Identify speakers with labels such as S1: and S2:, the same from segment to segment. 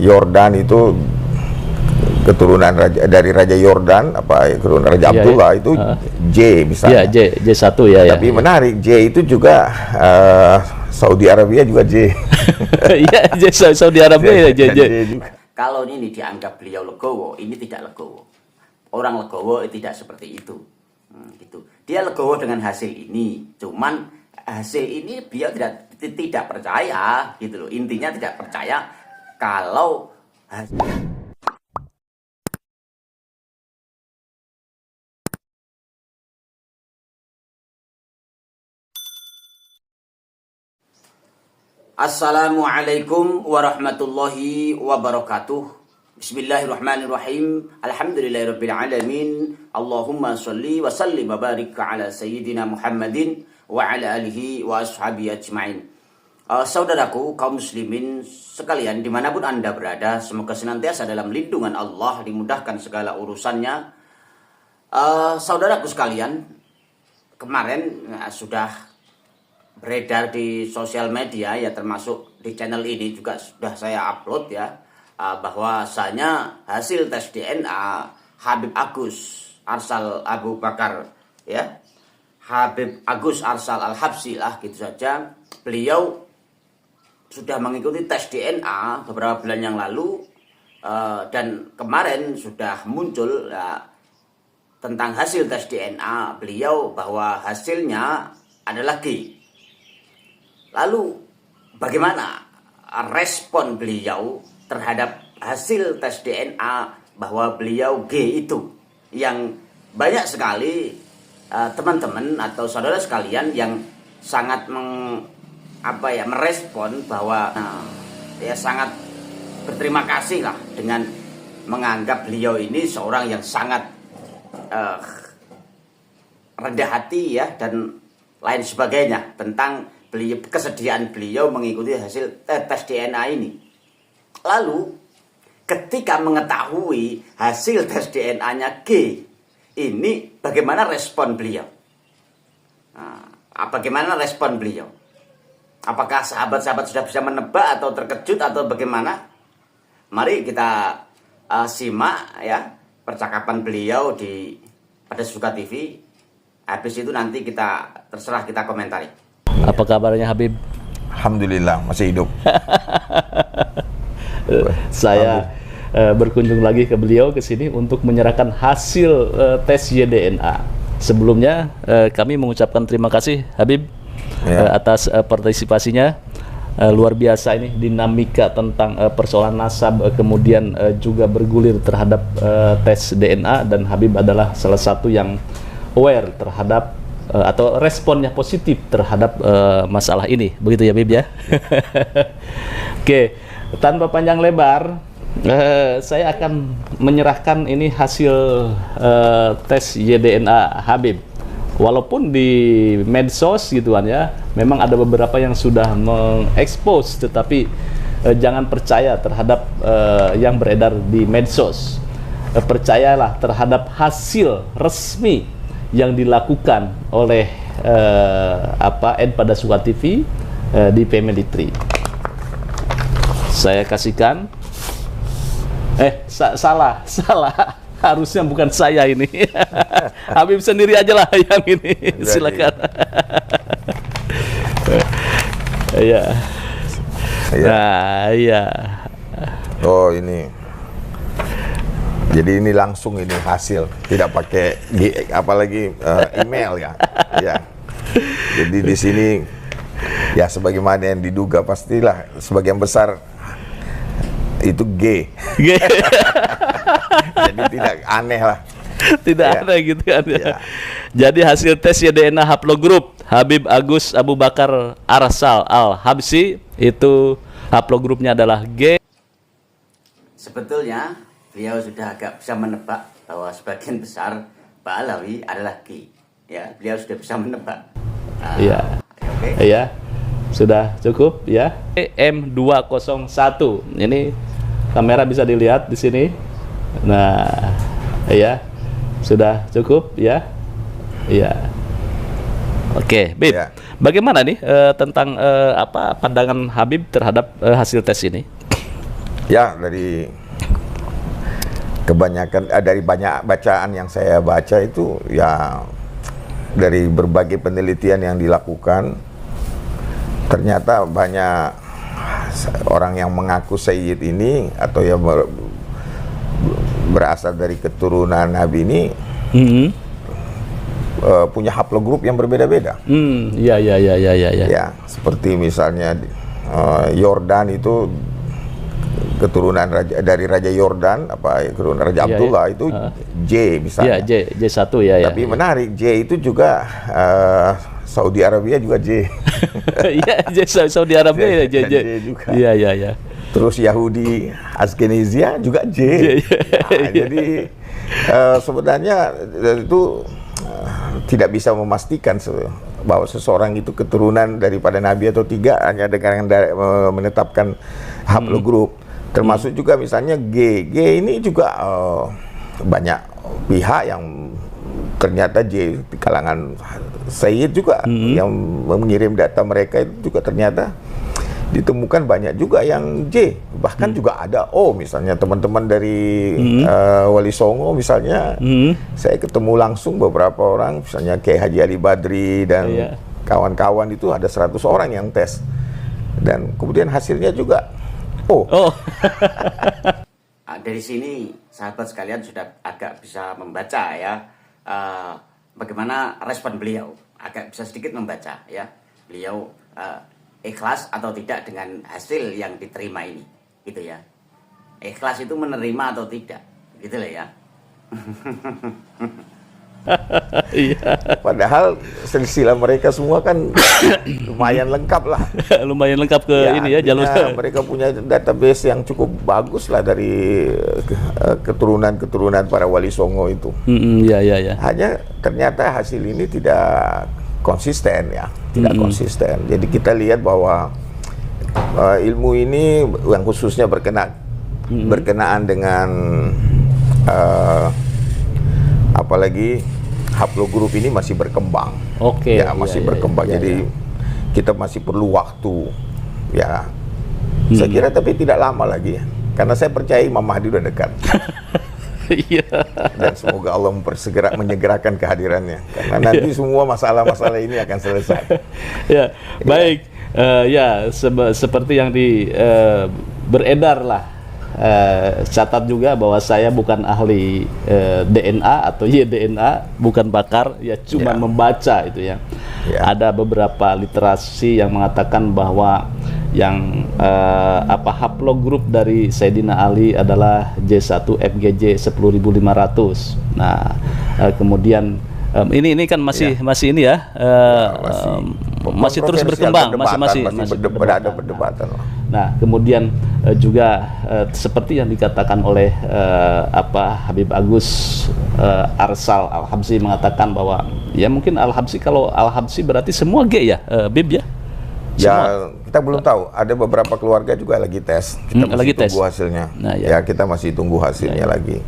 S1: Yordan itu keturunan dari Raja Yordan, keturunan Raja Abdullah itu J misalnya.
S2: J1
S1: Tapi menarik, J itu juga Saudi Arabia juga J.
S2: Iya, Saudi Arabia J
S3: juga. Kalau ini dianggap beliau legowo, ini tidak legowo. Orang legowo tidak seperti itu. Gitu. Dia legowo dengan hasil ini, cuman hasil ini beliau tidak percaya, gitu loh. Intinya tidak percaya kalau Assalamualaikum warahmatullahi wabarakatuh. Bismillahirrahmanirrahim. Alhamdulillahirrabbilalamin. Allahumma salli wa sallim wa barik ala sayyidina Muhammadin wa ala alihi wa ashabihi ajma'in. Saudaraku kaum muslimin sekalian dimanapun anda berada, semoga senantiasa dalam lindungan Allah, dimudahkan segala urusannya. Saudaraku sekalian, kemarin sudah beredar di sosial media, ya termasuk di channel ini juga sudah saya upload ya, bahwasanya hasil tes DNA Habib Agus Arsal Abu Bakar ya, Habib Agus Arsal Al-Habsyi lah gitu saja, beliau sudah mengikuti tes DNA beberapa bulan yang lalu, dan kemarin sudah muncul tentang hasil tes DNA beliau bahwa hasilnya adalah G. Lalu bagaimana respon beliau terhadap hasil tes DNA bahwa beliau G itu, yang banyak sekali teman-teman atau saudara sekalian yang sangat merespon bahwa ya sangat berterima kasih lah dengan menganggap beliau ini seorang yang sangat rendah hati ya dan lain sebagainya tentang kesediaan beliau mengikuti hasil tes DNA ini. Lalu ketika mengetahui hasil tes DNA-nya G ini, bagaimana respon beliau? Bagaimana respon beliau? Apakah sahabat-sahabat sudah bisa menebak atau terkejut atau bagaimana? Mari kita simak ya percakapan beliau pada Suka TV. Habis itu nanti terserah kita komentari.
S2: Apa kabarnya Habib?
S1: Alhamdulillah masih hidup.
S2: Saya berkunjung lagi ke beliau ke sini untuk menyerahkan hasil tes YDNA. Sebelumnya kami mengucapkan terima kasih Habib atas partisipasinya. Luar biasa ini dinamika tentang persoalan nasab, kemudian juga bergulir terhadap tes DNA, dan Habib adalah salah satu yang aware terhadap atau responnya positif terhadap masalah ini, begitu ya Habib ya. Oke, tanpa panjang lebar, saya akan menyerahkan ini hasil tes YDNA Habib. Walaupun di medsos gituan ya, memang ada beberapa yang sudah mengekspos, tetapi jangan percaya terhadap yang beredar di medsos. Percayalah terhadap hasil resmi yang dilakukan oleh pada Suka TV di Family Tree. Saya kasihkan. Salah. Harusnya bukan saya ini. Habib sendiri aja lah yang ini. Silakan. Ya. Nah, ya.
S1: Oh, ini. Jadi ini langsung ini hasil, tidak pakai apalagi email ya. Ya. Jadi di sini ya sebagaimana yang diduga, pastilah sebagian besar itu G. Jadi tidak aneh lah.
S2: Tidak aneh gitu kan. Ya. Jadi hasil tes DNA haplogrup Habib Agus Abu Bakar Arsal Al-Habsyi itu haplogrupnya adalah G.
S3: Sebetulnya beliau sudah agak bisa menebak bahwa sebagian besar Pak Alawi adalah G. Ya, beliau sudah bisa menebak.
S2: Iya. Iya. Sudah cukup ya. M201. Ini kamera bisa dilihat di sini. Nah, ya. Sudah cukup ya. Iya. Oke, Bib. Ya. Bagaimana nih tentang pandangan Habib terhadap hasil tes ini?
S1: Ya, dari kebanyakan dari banyak bacaan yang saya baca itu ya, dari berbagai penelitian yang dilakukan, ternyata banyak orang yang mengaku Sayyid ini atau yang berasal dari keturunan Nabi ini punya haplogrup yang berbeda-beda.
S2: Ya.
S1: Ya, seperti misalnya Yordan itu keturunan dari Raja Yordan, keturunan Raja Abdullah itu J misalnya.
S2: J1 ya.
S1: Tapi menarik, J itu juga Saudi Arabia juga J.
S2: Iya, Saudi Arabia J
S1: juga.
S2: Iya.
S1: Terus Yahudi Ashkenazia juga J. Nah, jadi sebenarnya itu tidak bisa memastikan bahwa seseorang itu keturunan daripada Nabi atau tidak hanya dengan menetapkan haplogrup. Termasuk juga misalnya G ini juga banyak pihak yang ternyata J di kalangan Sayyid juga yang mengirim data mereka itu juga ternyata ditemukan banyak juga yang J, bahkan juga ada O misalnya teman-teman dari Wali Songo misalnya, saya ketemu langsung beberapa orang misalnya kayak Haji Ali Badri dan kawan-kawan itu ada 100 orang yang tes dan kemudian hasilnya juga O.
S3: Dari sini sahabat sekalian sudah agak bisa membaca ya bagaimana respon beliau, agak bisa sedikit membaca ya beliau ikhlas atau tidak dengan hasil yang diterima ini, gitu ya. Ikhlas itu menerima atau tidak, gitu lah ya.
S1: Padahal silsilah mereka semua kan lumayan lengkap lah.
S2: Lumayan lengkap ke ini ya jalur.
S1: Mereka punya database yang cukup bagus lah dari keturunan-keturunan para Wali Songo itu.
S2: Ya.
S1: Hanya ternyata hasil ini tidak konsisten ya, tidak konsisten. Jadi kita lihat bahwa ilmu ini yang khususnya berkenaan dengan apalagi haplogrup ini masih berkembang. Masih berkembang. Jadi kita masih perlu waktu ya. Saya kira tapi tidak lama lagi ya. Karena saya percaya Imam Mahdi udah dekat. Dan semoga Allah menyegerakan kehadirannya karena nanti semua masalah-masalah ini akan selesai.
S2: Baik. Seperti yang beredar lah. Catat juga bahwa saya bukan ahli DNA atau YDNA, bukan pakar, cuma membaca itu ya. Ada beberapa literasi yang mengatakan bahwa yang haplogrup dari Sayyidina Ali adalah J1 FGJ 10.500. Nah, kemudian ini kan masih ini ya, masih terus berkembang, masih
S1: ada perdebatan.
S2: Nah, kemudian juga seperti yang dikatakan oleh Habib Agus Arsal Al-Habsyi mengatakan bahwa ya mungkin Al-Habsyi, kalau Al-Habsyi berarti semua G ya, Bib ya.
S1: Ya, kita belum tahu. Ada beberapa keluarga juga lagi tes. Kita masih tunggu hasilnya.
S2: Nah,
S1: kita masih tunggu hasilnya lagi.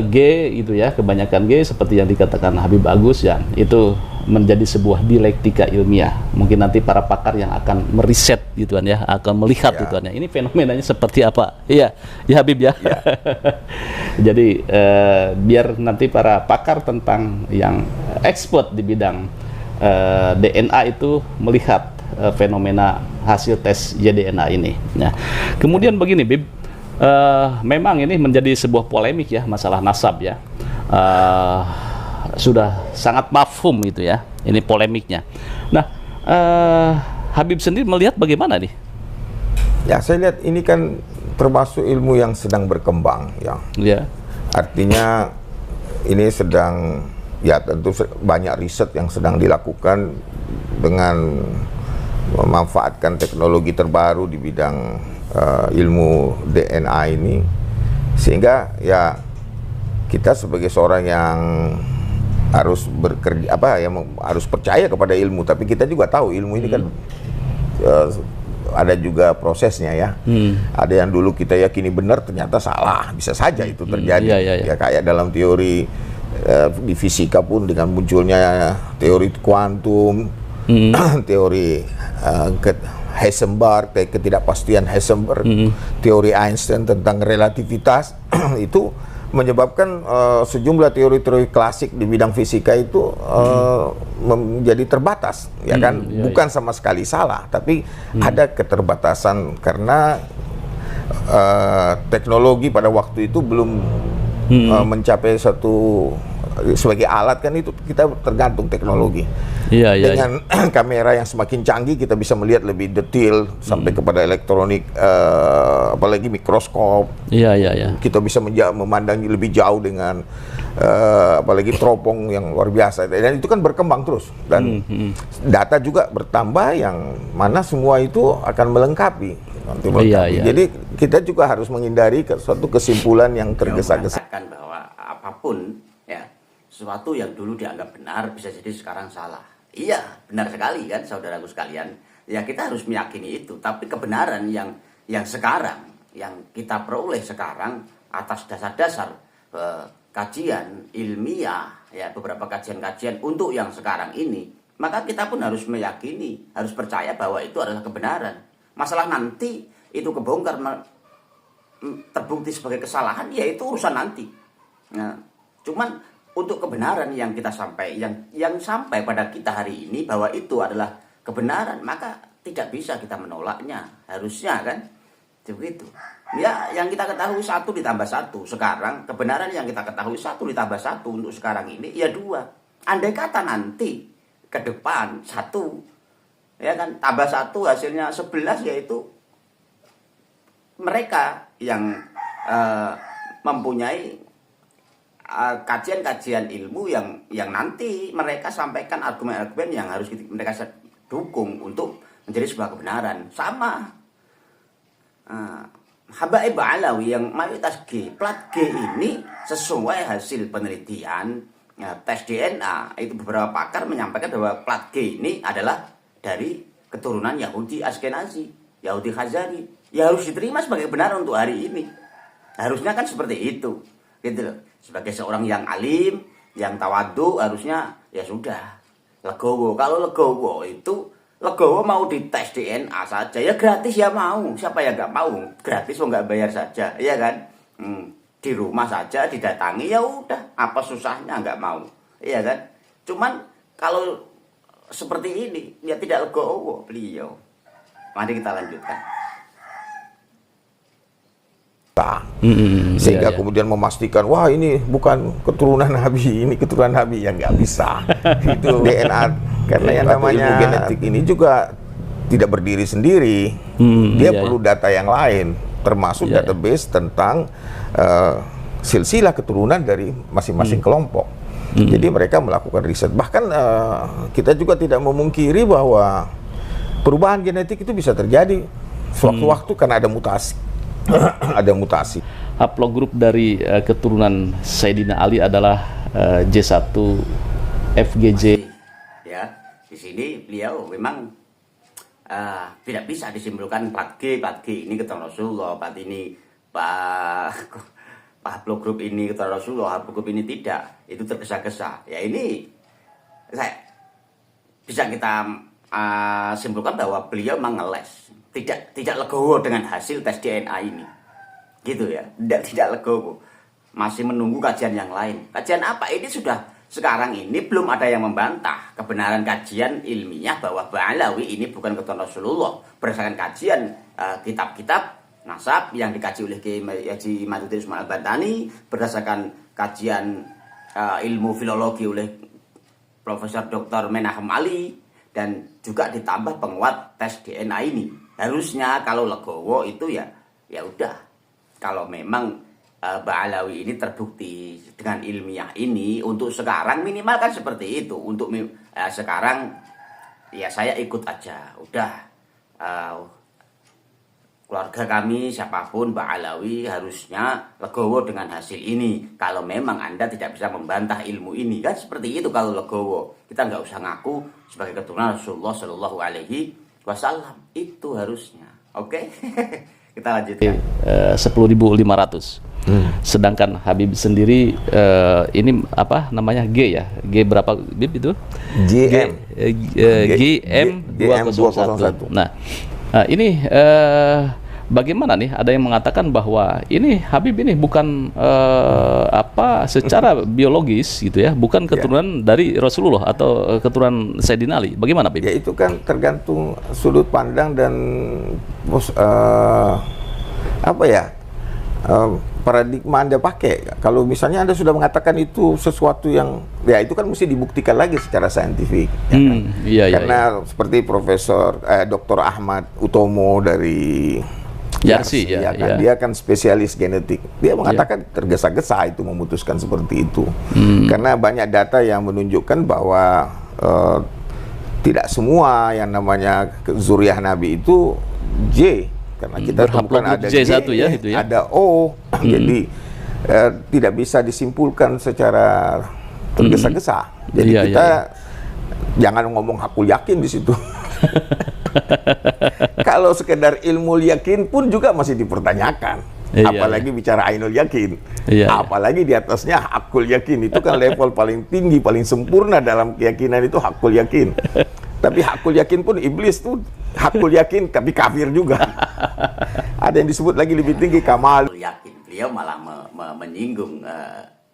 S2: G itu ya, kebanyakan G seperti yang dikatakan Habib Agus ya, itu menjadi sebuah dialektika ilmiah. Mungkin nanti para pakar yang akan meriset gituan ya, akan melihat gituan ya. Ini fenomenanya seperti apa? Iya, ya Habib ya. Jadi biar nanti para pakar tentang yang expert di bidang DNA itu melihat fenomena hasil tes YDNA ini. Nah, kemudian begini, Bib, memang ini menjadi sebuah polemik ya, masalah nasab ya. Sudah sangat mafhum gitu ya, ini polemiknya. Nah, Habib sendiri melihat bagaimana nih?
S1: Ya, saya lihat ini kan termasuk ilmu yang sedang berkembang ya. Artinya ini sedang, ya tentu banyak riset yang sedang dilakukan dengan memanfaatkan teknologi terbaru di bidang ilmu DNA ini, sehingga ya kita sebagai seorang yang harus bekerja harus percaya kepada ilmu, tapi kita juga tahu ilmu ini kan ada juga prosesnya ya. Ada yang dulu kita yakini benar ternyata salah, bisa saja itu terjadi. Ya kayak dalam teori di fisika pun dengan munculnya teori kuantum, teori Heisenberg, ketidakpastian Heisenberg, teori Einstein tentang relativitas itu menyebabkan sejumlah teori-teori klasik di bidang fisika itu menjadi terbatas, ya kan? Bukan sama sekali salah, tapi ada keterbatasan karena teknologi pada waktu itu belum mencapai satu sebagai alat kan itu kita tergantung teknologi. Dengan kamera yang semakin canggih kita bisa melihat lebih detail sampai kepada elektronik, apalagi mikroskop. Kita bisa memandang lebih jauh dengan apalagi teropong yang luar biasa. Dan itu kan berkembang terus dan data juga bertambah yang mana semua itu akan melengkapi. Jadi kita juga harus menghindari suatu kesimpulan yang tergesa-gesa.
S3: Bahwa apapun ya, sesuatu yang dulu dianggap benar bisa jadi sekarang salah. Iya, benar sekali kan saudaraku sekalian. Ya kita harus meyakini itu. Tapi kebenaran yang sekarang, yang kita peroleh sekarang atas dasar-dasar kajian ilmiah, ya beberapa kajian-kajian untuk yang sekarang ini, maka kita pun harus meyakini, harus percaya bahwa itu adalah kebenaran. Masalah nanti itu kebongkar terbukti sebagai kesalahan, ya itu urusan nanti. Nah, cuman untuk kebenaran yang kita sampai, yang sampai pada kita hari ini bahwa itu adalah kebenaran, maka tidak bisa kita menolaknya, harusnya kan begitu. Ya, yang kita ketahui 1 ditambah 1 sekarang, kebenaran yang kita ketahui 1 ditambah 1 untuk sekarang ini ya 2. Andai kata nanti ke depan 1, ya kan, tambah 1 hasilnya 11, yaitu mereka yang mempunyai kajian-kajian ilmu yang nanti mereka sampaikan argumen-argumen yang harus mereka dukung untuk menjadi sebuah kebenaran. Sama Habaib Alawi yang mayoritas G, plat G ini sesuai hasil penelitian tes DNA, itu beberapa pakar menyampaikan bahwa plat G ini adalah dari keturunan Yahudi Askenazi, Yahudi Khazari. Ya harus diterima sebagai kebenaran untuk hari ini. Harusnya kan seperti itu, gitu loh. Sebagai seorang yang alim, yang tawadhu, harusnya ya sudah legowo. Kalau legowo itu, legowo mau dites DNA saja, ya gratis ya mau. Siapa yang nggak mau? Gratis, nggak bayar saja, ya kan? Di rumah saja didatangi, ya udah. Apa susahnya nggak mau, ya kan? Cuman kalau seperti ini, ya tidak legowo beliau. Mari kita lanjutkan.
S1: Sehingga kemudian memastikan, wah ini bukan keturunan Nabi, ini keturunan Nabi, yang nggak bisa. Itu DNA, karena yang namanya ilmu genetik ini juga tidak berdiri sendiri. Dia perlu data yang lain, termasuk database tentang silsilah keturunan dari masing-masing kelompok. Jadi mereka melakukan riset. Bahkan kita juga tidak memungkiri bahwa perubahan genetik itu bisa terjadi sewaktu-waktu karena ada mutasi. Ada mutasi.
S2: Haplogrup dari keturunan Sayyidina Ali adalah J1 FGJ.
S3: Ya, di sini beliau memang tidak bisa disimpulkan plat G ini keturunan Rasulullah, plat ini haplogrup ini keturunan Rasulullah, haplogrup ini tidak. Itu tergesa-gesa. Ya ini bisa kita simpulkan bahwa beliau mengeles. Tidak legowo dengan hasil tes DNA ini, gitu ya, tidak legowo, masih menunggu kajian yang lain. Kajian apa? Ini sudah sekarang ini belum ada yang membantah kebenaran kajian ilmiah bahwa Ba'alawi ini bukan keturunan Rasulullah berdasarkan kajian kitab-kitab nasab yang dikaji oleh Kiai Haji Maduddin Usman Al-Bantani, berdasarkan kajian ilmu filologi oleh Profesor Dr. Menahem Ali, dan juga ditambah penguat tes DNA ini. Harusnya kalau legowo itu ya udah. Kalau memang Ba'alawi ini terbukti dengan ilmiah ini, untuk sekarang minimal kan seperti itu. Untuk sekarang ya saya ikut aja. Udah keluarga kami siapapun Ba'alawi harusnya legowo dengan hasil ini. Kalau memang Anda tidak bisa membantah ilmu ini, kan seperti itu. Kalau legowo, kita nggak usah ngaku sebagai keturunan Rasulullah Shallallahu Alaihi Wasallam, itu harusnya. Oke. Kita lanjutkan.
S2: 10.500. Sedangkan Habib sendiri ini apa namanya, G ya? G berapa Bib itu?
S1: GM
S2: GM 201. Nah, Nah, ini bagaimana nih? Ada yang mengatakan bahwa ini Habib ini bukan secara biologis gitu ya, bukan keturunan dari Rasulullah atau keturunan Sayyidina Ali. Bagaimana, Habib?
S1: Ya itu kan tergantung sudut pandang dan paradigma Anda pakai. Kalau misalnya Anda sudah mengatakan itu sesuatu yang, ya itu kan mesti dibuktikan lagi secara saintifik. Ya kan? Karena seperti Profesor Dr. Ahmad Utomo dari
S2: Yarsi,
S1: ya kan? Dia kan spesialis genetik. Dia mengatakan tergesa-gesa itu memutuskan seperti itu. Karena banyak data yang menunjukkan bahwa tidak semua yang namanya zuriat Nabi itu J. Karena kita temukan ada
S2: J1 ya, itu ya.
S1: Ada O. Jadi tidak bisa disimpulkan secara tergesa-gesa. Jadi kita jangan ngomong hakul yakin di situ. Kalau sekedar ilmu yakin pun juga masih dipertanyakan. Apalagi bicara ainul yakin. Apalagi di atasnya hakul yakin. Itu kan level paling tinggi, paling sempurna dalam keyakinan itu hakul yakin. Tapi hakul yakin pun iblis tuh hakul yakin tapi kafir juga. Ada yang disebut lagi lebih tinggi kamal.
S3: Yakin. Beliau malah menyinggung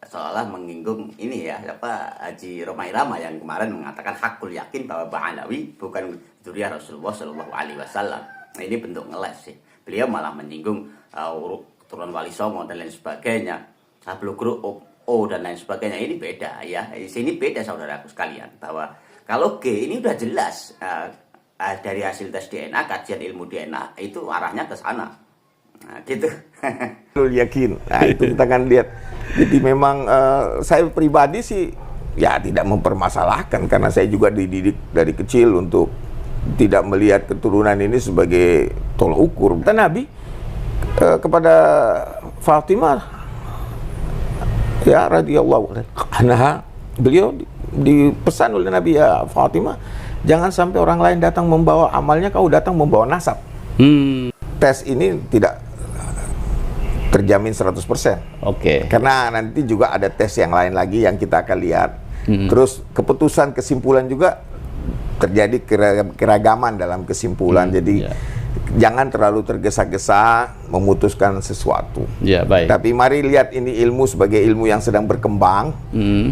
S3: seolah menyinggung ini ya Haji Romai Rama yang kemarin mengatakan hakul yakin bahwa Ba'alawi bukan zuriat Rasulullah Shallallahu Alaihi Wasallam. Nah, ini bentuk ngeles sih. Beliau malah menyinggung turun Wali Songo dan lain sebagainya. Sablul grup O dan lain sebagainya. Ini beda ya. Di sini beda saudaraku sekalian bahwa kalau G ini udah jelas dari hasil tes DNA, kajian ilmu DNA itu arahnya ke sana. Nah, gitu.
S1: Yakin. Nah, itu kita kan lihat. Jadi memang saya pribadi sih ya tidak mempermasalahkan karena saya juga dididik dari kecil untuk tidak melihat keturunan ini sebagai tolak ukur. Dan Nabi kepada Fatimah ya radhiyallahu anha, beliau dipesan oleh Nabi, ya Fatimah, jangan sampai orang lain datang membawa amalnya, kau datang membawa nasab. Tes ini tidak terjamin 100%. Karena nanti juga ada tes yang lain lagi yang kita akan lihat. Terus keputusan, kesimpulan juga terjadi keragaman dalam kesimpulan. Jadi jangan terlalu tergesa-gesa memutuskan sesuatu.
S2: Baik.
S1: Tapi mari lihat ini ilmu sebagai ilmu yang sedang berkembang.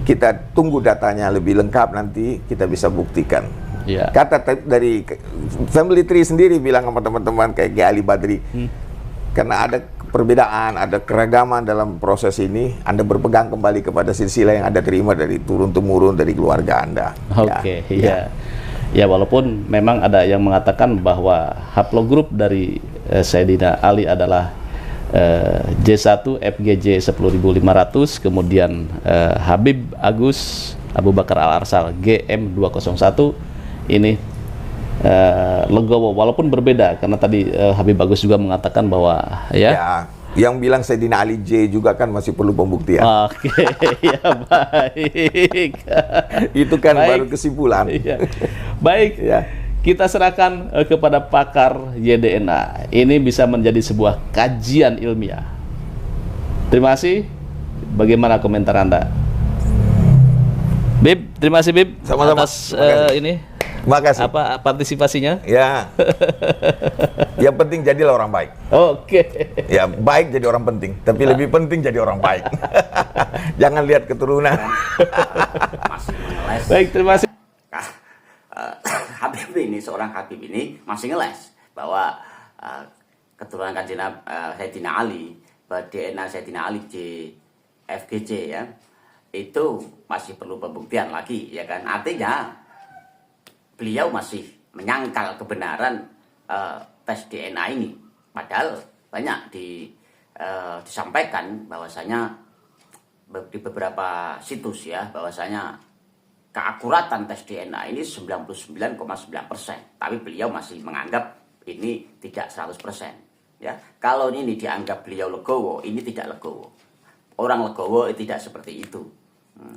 S1: Kita tunggu datanya lebih lengkap, nanti kita bisa buktikan. Kata dari family tree sendiri bilang sama teman-teman kayak Ali Badri, karena ada perbedaan, ada keragaman dalam proses ini, Anda berpegang kembali kepada silsilah yang Anda terima dari turun-temurun dari keluarga Anda.
S2: Ya, walaupun memang ada yang mengatakan bahwa haplogrup dari Sayyidina Ali adalah J1 FGJ 10.500, kemudian Habib Agus Abu Bakar Al-Arsal GM 201 ini legowo, walaupun berbeda karena tadi Habib Agus juga mengatakan bahwa
S1: yang bilang Sayyidina Ali J juga kan masih perlu pembuktian.
S2: Ya baik.
S1: Itu kan baru kesimpulan.
S2: Baik, kita serahkan kepada pakar YDNA. Ini bisa menjadi sebuah kajian ilmiah. Terima kasih. Bagaimana komentar Anda? Bib, terima kasih Bib atas ini.
S1: Makasih.
S2: Partisipasinya?
S1: Ya. Yang penting jadilah orang baik. Ya, baik jadi orang penting, tapi lebih penting jadi orang baik. Jangan lihat keturunan.
S2: Baik, terima kasih.
S3: Habib ini, seorang Habib ini masih ngeles bahwa keturunan kanjeng Sayyidina Ali, DNA Sayyidina Ali FGJ ya, itu masih perlu pembuktian lagi ya kan. Artinya beliau masih menyangkal kebenaran tes DNA ini, padahal banyak disampaikan bahwasanya di beberapa situs ya, bahwasanya keakuratan tes DNA ini 99,9%, tapi beliau masih menganggap ini tidak 100%. Ya, kalau ini dianggap beliau legowo, ini tidak legowo. Orang legowo tidak seperti itu.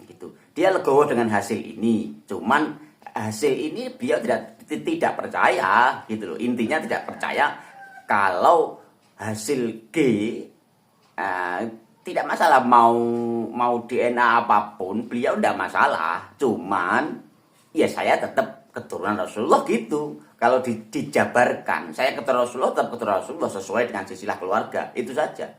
S3: Gitu. Dia legowo dengan hasil ini, cuman hasil ini beliau tidak percaya gitu loh. Intinya tidak percaya kalau hasil G tidak masalah, mau DNA apapun beliau tidak masalah, cuman ya saya tetap keturunan Rasulullah gitu. Kalau dijabarkan, saya keturunan Rasulullah tetap keturunan Rasulullah sesuai dengan silsilah keluarga, itu saja.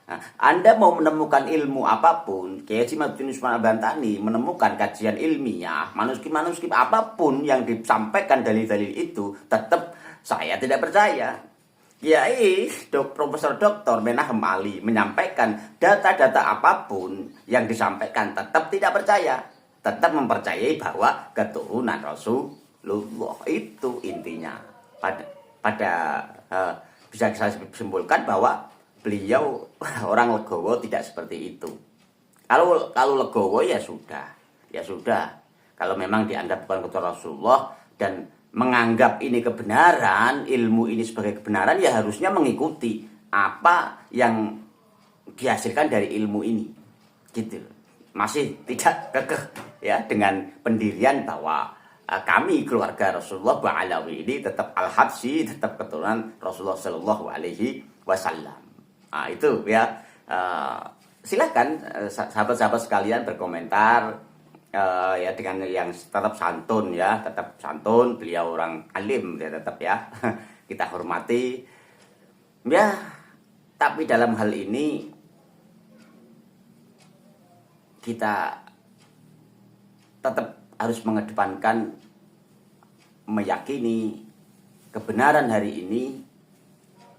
S3: Nah, Anda mau menemukan ilmu apapun, Kiai Haji Mahyudin Usman Al-Bantani menemukan kajian ilmiah, manuskrip apapun yang disampaikan dalil-dalil itu, tetap saya tidak percaya. Kiai Profesor Dr. Menahem Ali menyampaikan data-data apapun yang disampaikan, tetap tidak percaya. Tetap mempercayai bahwa keturunan Rasulullah itu intinya. Bisa saya simpulkan bahwa beliau orang legowo tidak seperti itu. Kalau legowo ya sudah. Kalau memang dianggap bukan keturunan Rasulullah dan menganggap ini kebenaran, ilmu ini sebagai kebenaran, ya harusnya mengikuti apa yang dihasilkan dari ilmu ini. Gitu. Masih tidak kekeh ya dengan pendirian bahwa kami keluarga Rasulullah Ba'alawi ini tetap Al-Habsyi, tetap keturunan Rasulullah Shallallahu Alaihi Wasallam. Nah, itu ya, silakan sahabat-sahabat sekalian berkomentar ya dengan yang tetap santun ya, tetap santun. Beliau orang alim ya, tetap ya kita hormati ya. Tapi dalam hal ini kita tetap harus mengedepankan meyakini kebenaran hari ini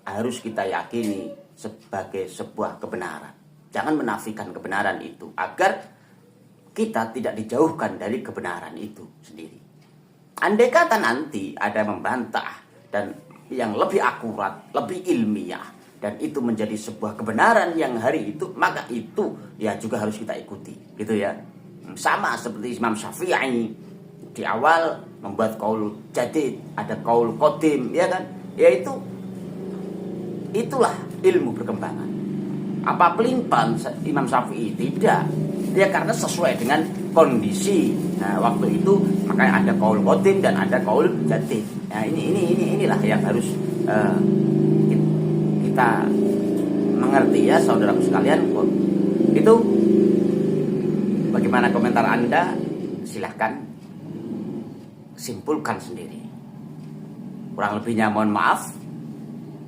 S3: harus kita yakini sebagai sebuah kebenaran. Jangan menafikan kebenaran itu agar kita tidak dijauhkan dari kebenaran itu sendiri. Andai kata nanti ada membantah dan yang lebih akurat, lebih ilmiah, dan itu menjadi sebuah kebenaran yang hari itu, maka itu ya juga harus kita ikuti, gitu ya. Sama seperti Imam Syafi'i di awal membuat qaul jadid, ada qaul qadim, ya kan? Yaitu itulah ilmu perkembangan. Apa pelimpang Imam Syafi'i? Tidak. Ya karena sesuai dengan kondisi. Nah, waktu itu makanya ada qaul qadim dan ada qaul jadid. Nah, inilah yang harus kita mengerti ya, saudaraku sekalian. Itu bagaimana komentar Anda? Silahkan simpulkan sendiri. Kurang lebihnya mohon maaf.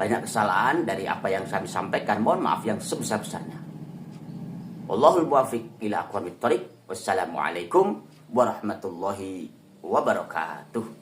S3: Banyak kesalahan dari apa yang saya sampaikan, mohon maaf yang sebesar-besarnya. Wallahul muwaffiq ila aqwamit thoriq. Wassalamualaikum warahmatullahi wabarakatuh.